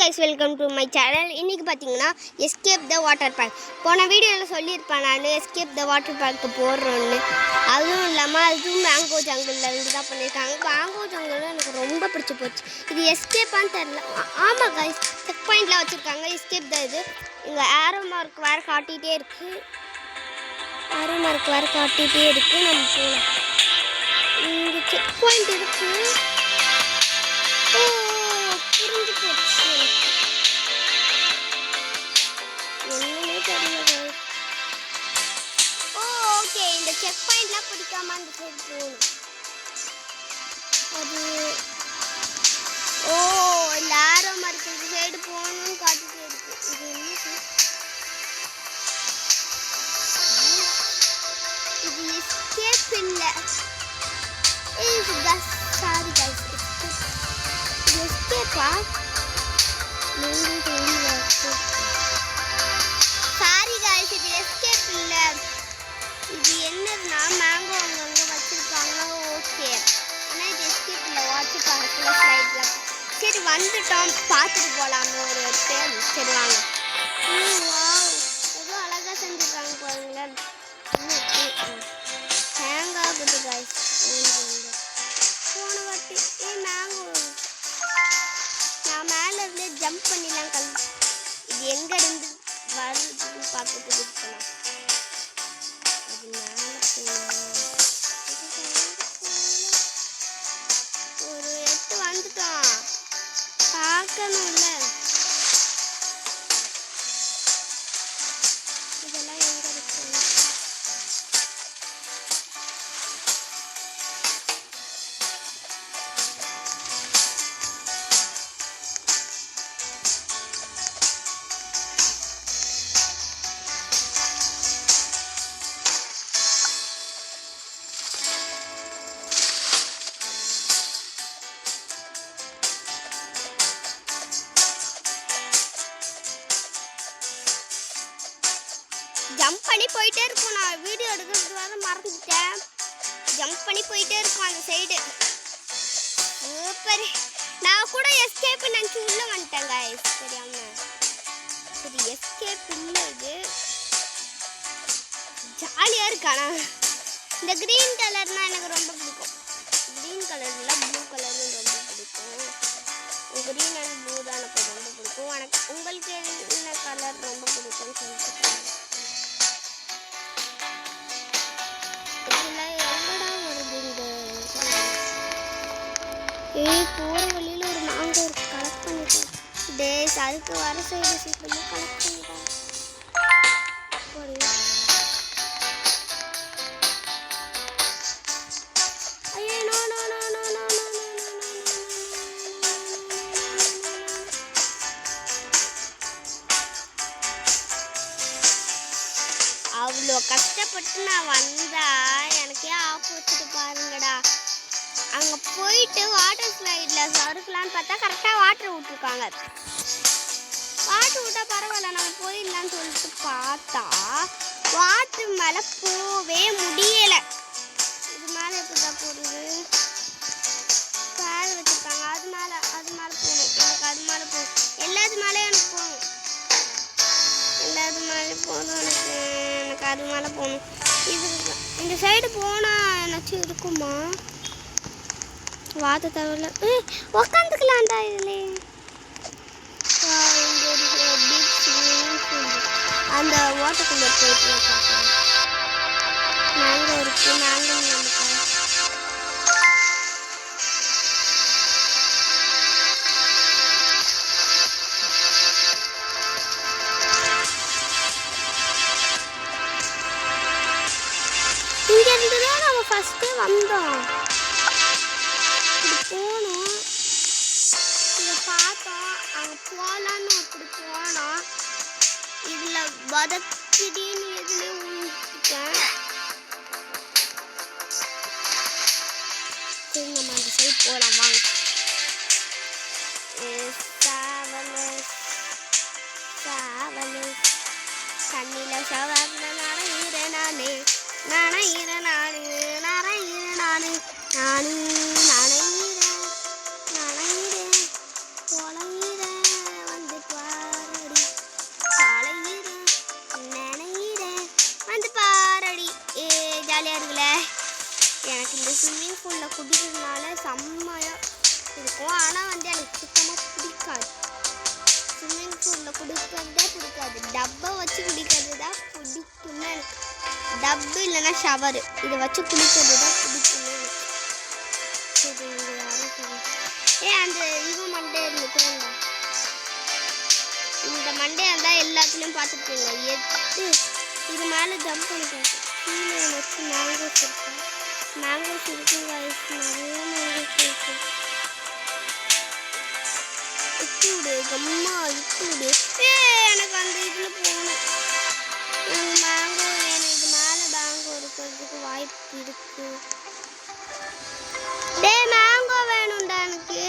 guys, welcome to my channel. இன்னைக்கு பாத்தீங்கன்னா escape the water park. போன வீடியோல சொல்லிருப்பேன் நான் escape the water park போறோம்னு. அதுவும் இல்லாம அதுவும் மேங்கோ ஜங்கல்ல இருந்து தான் பண்ணிருக்காங்க. மேங்கோ ஜங்கல் எனக்கு ரொம்ப பிடிச்சு போச்சு. இது escape ஆன்னு தெரியல. ஆமா guys, செக் பாயிண்ட்ல வச்சிருக்காங்க escape தான் இது. இங்க arrow mark வேற காட்டிட்டே இருக்கு. arrow mark வேற காட்டிட்டே இருக்கு. நம்ம போலாம். இங்க செக் பாயிண்ட் இருக்கு. புரிஞ்சு போச்சு. என்னன்னே தெரியல. ஓகே, இந்த செக் பாயிண்ட்லாம் பிடிக்காம அந்த சைடு போகணும். அது இந்த ஆரோ மார்க் இந்த சைடு போகணும்னு காட்டிட்டே இருக்கு. இது என்ன? இது எஸ்கேப் இல்லை. Sorry guys, escape sorry guys, இது escape இல்ல. இது என்னன்னா மேங்கோ அங்க வச்சிருக்காங்க. ஓகே, ஆனா இது escape இல்ல. வாட்டர் பார்க்ல ஸ்லைட்ல சரி வந்துட்டோம், பார்த்துட்டு போலாம் ஒரு டைம். சரி வாங்க. வாவ், ஏதோ அழகா செஞ்சிருக்காங்க பாருங்களேன். ஹேங் ஆகுது guys. போன வாட்டி மேங்கோ நான் மேலே இருந்து ஜம்ப் பண்ணிடலாம். இது எங்க இருந்து வருதுன்னு பார்த்துட்டு இருக்கலாம். அது மேலே ஒரு 8 வந்துட்டோம். பார்க்கணும்ல இதெல்லாம் எங்க இருக்கு. ஜம்ப் பண்ணி போயிட்டே இருக்கும். நான் வீடியோ எடுக்கிறது வர மறந்துட்டேன். ஜம்ப் பண்ணி போயிட்டே இருக்கும் அந்த சைடு. சூப்பர். நான் கூட எஸ்கேப் நினச்சி உள்ள வந்துட்டேன் guys, தெரியாம. சரி, எஸ்கேப் இல்லை, இது ஜாலியாக இருக்கானா. இந்த க்ரீன் கலர்னால் எனக்கு ரொம்ப பிடிக்கும். க்ரீன் கலர்ல ப்ளூ கலரும் ரொம்ப பிடிக்கும். க்ரீன் அண்ட் ப்ளூ தான் எனக்கு ரொம்ப பிடிக்கும். எனக்கு உங்களுக்கு என்ன கலர் ரொம்ப பிடிக்கும்னு சொல்லிட்டு போகிற வழியில் ஒரு மேங்கோ இருக்கு. கலெக்ட் பண்ணிட்டேன் டேஸ். அதுக்கு வர சைடு சீக்கிரமாக கலெக்ட் பண்ணிட்டேன். ஐயோ no no no no no no அவ்வளோ கஷ்டப்பட்டு நான் வந்தா எனக்கே ஆஃப் வச்சுட்டு பாருங்கடா. அங்கே போயிட்டு வாட்டர் ஸ்லைடில் சறுக்கலான்னு பார்த்தா கரெக்டாக வாட்டர் விட்டுருக்காங்க. வாட்டர் விட்டால் பரவாயில்ல, நம்ம போயிடலான்னு சொல்லிட்டு பார்த்தா வாட்டர் மேலே போகவே முடியலை. இது மேலே எப்படி தான் போடுறது? பேர் வச்சுருக்காங்க. அது மேலே போகணும். எனக்கு அது மேலே போகணும். எல்லாத்து மேலே எனக்கு போகணும். எல்லாத்து மேலே போகணும். எனக்கு அது மேலே போகணும். இது இந்த சைடு போனால் என்னாச்சும் இருக்குமா? வாத்த தவிர உக்காந்துக்கலாம்டா இதுல. அந்த வாட்டருக்குள்ள போயிட்டு பார்க்கலாம். மேங்கோ இருக்கு. மேங்கோ இங்க இருந்துதான் நம்ம ஃபர்ஸ்டே வந்தோம். போனோம், இதை பார்த்தோம். அங்கே போகலான்னு அப்படி போனோம். இதில் வதக்கிடின்னு எதுலேயும் ஊற்றிட்டேன். சரி, நம்ம அந்த சைடு போகலாம் வாங்க. தண்ணியில் சவரில் நனையிற நானே, நனையிற நானு, நனையிற நானு, நானு நனையிற. குடிக்கிறதுனால செம்மையாக இருக்கும். ஆனால் வந்து எனக்கு சுத்தமாக பிடிக்காது. ஸ்விம்மிங் பூலில் குடிக்கிறதே பிடிக்காது. டப்பை வச்சு குடிக்கிறது தான் பிடிக்குமே எனக்கு. டப்பு இல்லைன்னா ஷவரு இதை வச்சு குடிக்கிறது தான் பிடிக்குமே எனக்கு. சரி இங்கே யாரும் சொல்லி அந்த இவன் மண்டே இருந்துட்டு இந்த மண்டையாக இருந்தால் எல்லாத்துலேயும் பார்த்துருப்பீங்க. எது இது மேலே ஜம்ப் பண்ணிட்டாங்க. கீழே வச்சு மேங்கோஸ் இருக்கும். மேங்கோஸ் இருக்கும் வயசு நிறைய மேங்கோஸ் இருக்கும். விட்டு விடு கம்மா விட்டு விடு. எனக்கு அந்த இதில் போகணும். எனக்கு மேங்கோ வேணும். இது மேலே மேங்கோ இருக்கிறதுக்கு வாய்ப்பு இருக்கு. டே மேங்கோ வேணும்டா எனக்கு.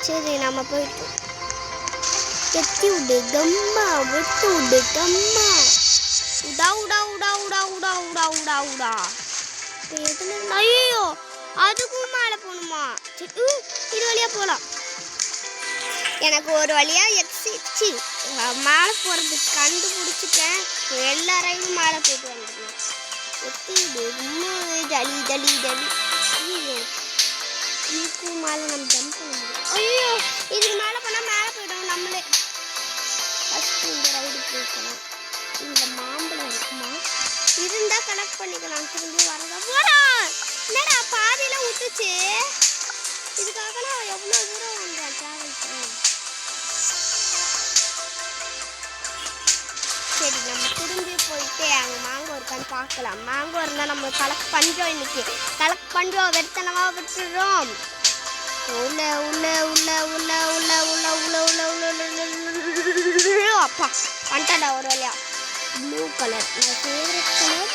சரி நம்ம போயிட்டு எத்தி விடு கம்மா விட்டு விடு கம்மா. உடா உடா உடா உடா உடா உடா உடா உடா. எதுல ஐயோ அதுக்கும் மேலே போகணுமா? சரி இது வழியாக போகலாம். எனக்கு ஒரு வழியாக எக்ஸிச்சு மேலே போகிறதுக்கு கண்டுபிடிச்சிட்டேன். எல்லாரையும் மேலே போயிட்டு வந்துடுவேன். எத்தி விடு ரொம்ப ஜலி ஜலி ஜலி. இதுக்கும் மேலே நம்ம ஜம்ப் பண்ண முடியும். ஐயோ இதுக்கு மேலே போனால் மேலே போயிடும் நம்மளே. ஃபஸ்ட்டு இந்த ரைடு போய்க்கலாம். இந்த மாம்பழம் இருக்குமா இருந்தால் கலெக்ட் பண்ணிக்கலாம். திரும்பி வரதா போகிறோம். என்னடா பாதியில் விட்டுச்சு. இதுக்காக நான் எவ்வளோ தூரம் வந்தேன் ட்ராவல் பண்ணி. சரி நம்ம திரும்பி போயிட்டு அங்கே மேங்கோ இருக்கான்னு பார்க்கலாம். மேங்கோ இருந்தால் நம்ம கலெக்ட் பண்ணுறோம். இன்னைக்கு கலெக்ட் பண்ணுறோம். வெறுத்தனமாக விட்டுறோம். உள்ள உள்ள உள்ள உள்ள உள்ள உள்ள உள்ள உள்ள உள்ள அப்பா வந்துட்டா ஒரு வழியா. ப்ளூ கலர் என் ஃபேவரட் கலர்.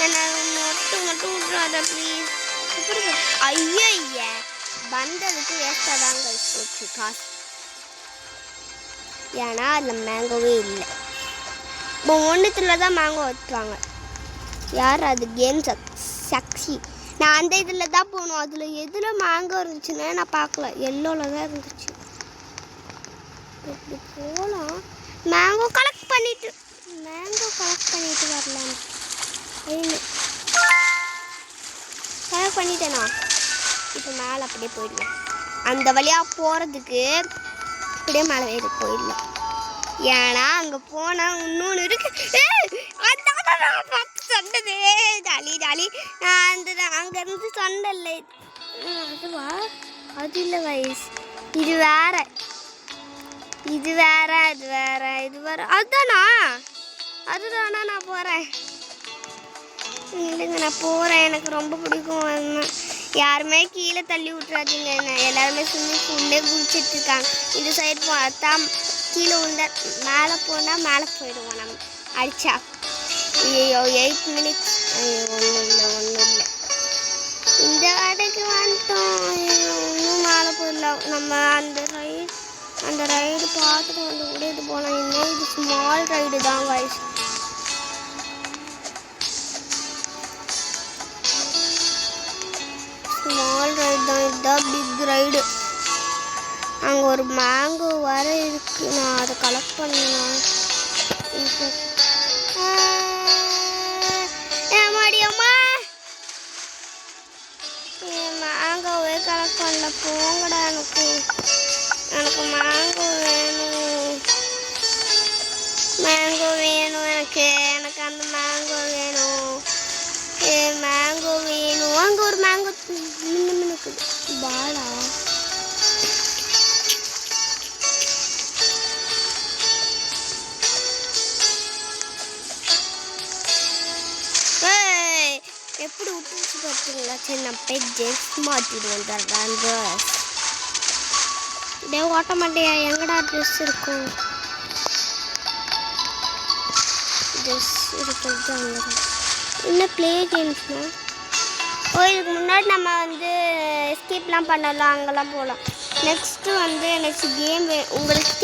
என்னை மட்டும் மட்டும் விட்றாத ப்ளீஸ். இப்படி ஐயா வந்ததுக்கு வேஸ்ட்டாக தாங்க போச்சு காசு. ஏன்னா அதில் மேங்கோவே இல்லை. இப்போ ஒன்றுத்தில் தான் மேங்கோ வைப்பாங்க. யார் அது? கேம் சக்ஸி. நான் அந்த இதில் தான் போகணும். அதில் எதில் மேங்கோ இருந்துச்சுன்னா நான் பார்க்கல. எல்லோவில் தான் இருந்துச்சு. இப்படி போகலாம். மேங்கோ கலெக்ட் பண்ணிட்டு வரலாம். கலெக்ட் பண்ணிட்டேனா? இப்போ மேலே அப்படியே போயிடலாம். அந்த வழியாக போகிறதுக்கு அப்படியே மேலே ஏறி போயிடலாம். ஏன்னா அங்கே போனால் இன்னொன்று இருக்கு. சொன்னதே ஜாலி ஜாலி. அந்த அங்கேருந்து சொன்னல அதுவா? அது இல்லை வயசு. இது வேற இது வேற அது வேற இது வேற. அதுதானா நான் போகிறேன். இல்லைங்க நான் போகிறேன். எனக்கு ரொம்ப பிடிக்கும். யாருமே கீழே தள்ளி விட்றாதீங்க. என்ன எல்லாருமே ஸ்விம்மிங் பூல்லே குளிச்சுட்டு இருக்காங்க. இந்த சைடு பார்த்தா கீழே உண்ட மேலே போனால் மேலே போயிடுவோம் நம்ம அடிச்சா. ஐயோ 8 மினிட்ஸ். ஐயோ ஒன்றும் இல்லை. இந்த வாடகைக்கு வந்துட்டோம். இன்னும் மேலே போயிடலாம். நம்ம அந்த ரைடு பார்த்துட்டு வந்து கூட இது போகலாம். இன்னும் இது ஸ்மால் ரைடு தான் வயசு. ஸ்மால் ரைடு தான். இதுதான் பிக் ரைடு. அங்கே ஒரு மேங்கோ வர இருக்கு. நான் அதை கலெக்ட் பண்ணேன். மேங்கோவே கலெக்ட் பண்ணல. போங்கடா. எனக்கு மேங்கோ வேணும். எனக்கு அந்த மேங்கோ வேணும். மேங்கோ வேணும். அங்கே ஒரு மேங்கோ இருக்குது. பாலா எப்படி விட்டுச்சு பார்த்தீங்களா? சரி நான் போய் ஜென்ஸ் மாட்டிட்டு வந்துடுறாங்க. இதே ஓட்ட மாட்டேயா? எங்கடா ட்ரெஸ் இருக்கும்? ட்ரெஸ் இருக்கிறது அங்கே தான். இன்னும் ப்ளே கேம்ஸ்னா இதுக்கு முன்னாடி நம்ம வந்து எஸ்கேப்லாம் பண்ணலாம். அங்கெல்லாம் போகலாம். நெக்ஸ்ட்டு வந்து எனக்கு கேம் உங்களுக்கு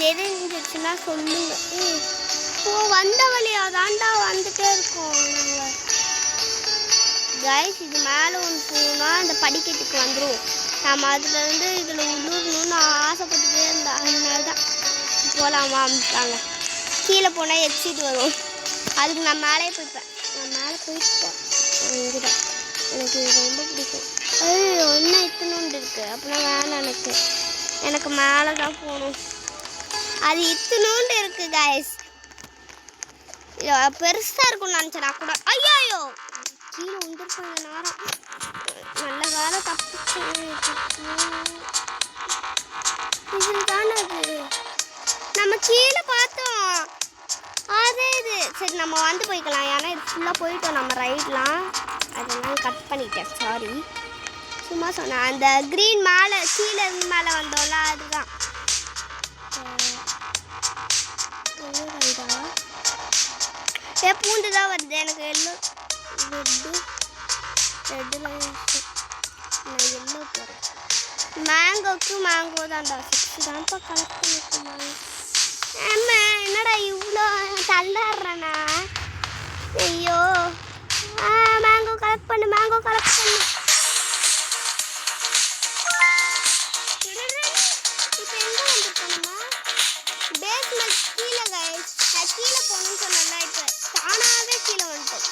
தெரிஞ்சிச்சுன்னா சொல்லுங்கள். வந்த வழியாக தாண்டா வந்துட்டே இருக்கோம் நாங்கள். கைஸ் இது மேலே ஒன்று போனால் அந்த படிக்கட்டுக்கு வந்துடும். நம்ம அதுலேருந்து இதில் உள்ளூர்னு ஆசைப்பட்டுட்டே இருந்தேன். அதனால தான் போகலாமா அமிட்டாங்க. கீழே போனால் எக்ஸிட் வரும். அதுக்கு நான் மேலே போய்ப்பேன். நான் மேலே போயிட்டுப்பேன். இங்கே தான் எனக்கு இது ரொம்ப பிடிக்கும். ஐயோ இன்னும் இத்தினோண்டு இருக்குது, அப்படின்னா வேணாம். எனக்கு மேலே தான் போகணும். அது இத்தினோண்டு இருக்குது கைஸ். பெருசாக இருக்கும்னு நினச்சேன் கூட. ஐயோ கீழே வந்துருப்பாங்க நேரம். நல்ல வேலை தப்பிச்சு. இதில் தானே அது நம்ம கீழே பார்த்தோம். அதே இது. சரி நம்ம வந்து போய்க்கலாம். ஏன்னா இது ஃபுல்லாக போயிட்டோம் நம்ம ரைட்லாம். அதெல்லாம் கட் பண்ணிட்டேன், சாரி. சும்மா சொன்னேன். அந்த க்ரீன் மேலே கீழே இருந்து மேலே வந்தோம்ல, அதுதான். பூண்டு தான் வருது எனக்கு. எல்லோ ரெட்டில் நான் எல்லோ போகிறேன். மேங்கோக்கு மேங்கோ தான்டா. 6 தான்ப்பா கலெக்ட் பண்ணிருக்கேன். ஆமா என்னடா இவ்வளோ தள்ளாடுறேண்ணா. ஐயோ மேங்கோ கலெக்ட் பண்ணு. இப்போ எங்கே வந்துருக்கோம்மா? பேஸ்மெண்ட் கீழே கைஸ். நான் கீழே போகணும்னு சொன்னேன்னா இப்போ தானாகவே கீழே வந்துட்டோம்.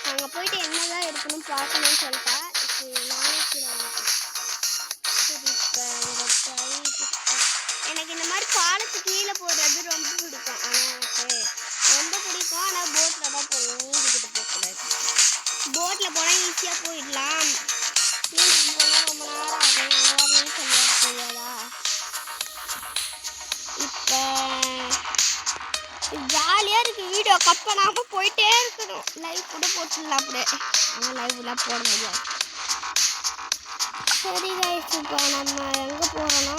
அங்கே போயிட்டு என்னதான் இருக்கணும் பார்க்கணும்னு சொல்லிட்டா. இப்போ நானே கீழே வந்துட்டேன். சரி இப்போ எனக்கு இந்த மாதிரி பாலத்துக்கு கீழே போடுறது ரொம்ப பிடிக்கும். ஆனால் எனக்கு ரொம்ப பிடிக்கும். ஆனால் போட்டில் தான் போகணும். நீந்திக்கிட்டு போகக்கூடாது. போட்டில் போனால் ஈஸியாக போயிடலாம். நீந்திட்டு போனால் ரொம்ப நேரம் ஆகும். அதெல்லாம் நீச்சல் தெரியாதா? இப்போ ஜாலியாக இருக்குது. வீடியோ கட் பண்ணாமல் போயிட்டே இருக்கணும். லைவ் கூட போட்டுடலாம் அப்படியே. ஆனால் லைவ்லாம் போட முடியாது. சரி கைஸ், இப்போ நம்ம எங்கே போகிறோன்னா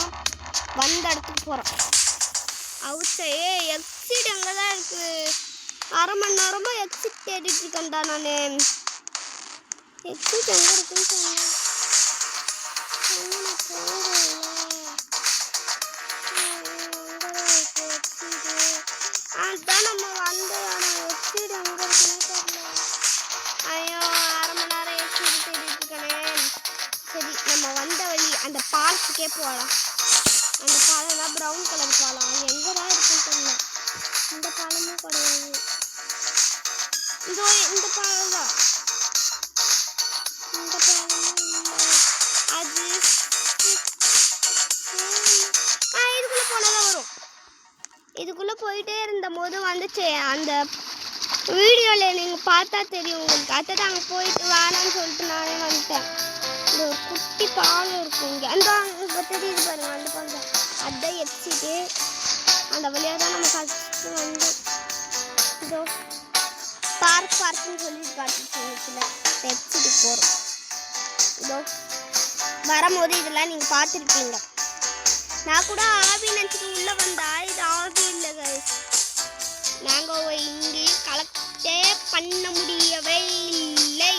வந்த இடத்துக்கு போகிறோம். அவுட்டே எக்ஸிட் அங்கே தான் இருக்குது. அரை மணி நேரமாக எக்ஸிட் தேடிட்டு இருக்கேன்டா நான். எக்ஸிட் எங்கே இருக்குன்னு சொன்னேன். அதுதான் நம்ம வந்து. ஆனால் எக்ஸிட் எங்கே இருக்குன்னு தெரியல. ஐயோ அரை மணி நேரம் எக்ஸிட் தேடிட்டு இருக்கேனே. சரி நம்ம வந்த வழி அந்த பாலத்துக்கே போகலாம். அந்த பாலம் தான் ப்ரௌன் கலர் பாலம். அது எங்கே தான் இருக்குன்னு தெரியல. இந்த பாலமும் கிடையாது. இந்த பாலம் தான். இந்த பாலமும் இல்லை. அது இதுக்குள்ளே போனதான் வரும். இதுக்குள்ளே போயிட்டே இருந்த போது வந்துச்சு. அந்த வீடியோவில் நீங்கள் பார்த்தா தெரியும் உங்களுக்கு. அதை தான் அங்கே போயிட்டு வேணான்னு சொல்லிட்டு நானே வந்துட்டேன். இந்த ஒரு குட்டி பாலம் இருக்கும் இங்கே. அந்த இப்போ தெரியுது பாருங்க, அந்த பாலம் தான். அதை எக்ஸிட்டு அந்த வழியாக தான் நம்ம ஃபஸ்ட்டு வந்து இதோ பார்க்குன்னு சொல்லிட்டு காட்டுச்சுல எக்ஸிட்டு போகிறோம். இதோ வரும்போது இதெல்லாம் நீங்கள் பார்த்துருப்பீங்க. நான் கூட ஆவி நினச்சிட்டு உள்ளே வந்தா இது ஆவி இல்லை கைஸ். மேங்கோவை இங்கே கலெக்டே பண்ண முடியவில்லை.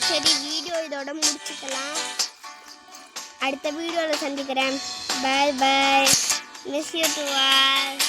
சரி வீடியோ இதோட முடிச்சுக்கலாம். அடுத்த வீடியோவில் சந்திக்கிறேன். Bye bye. Miss you to all.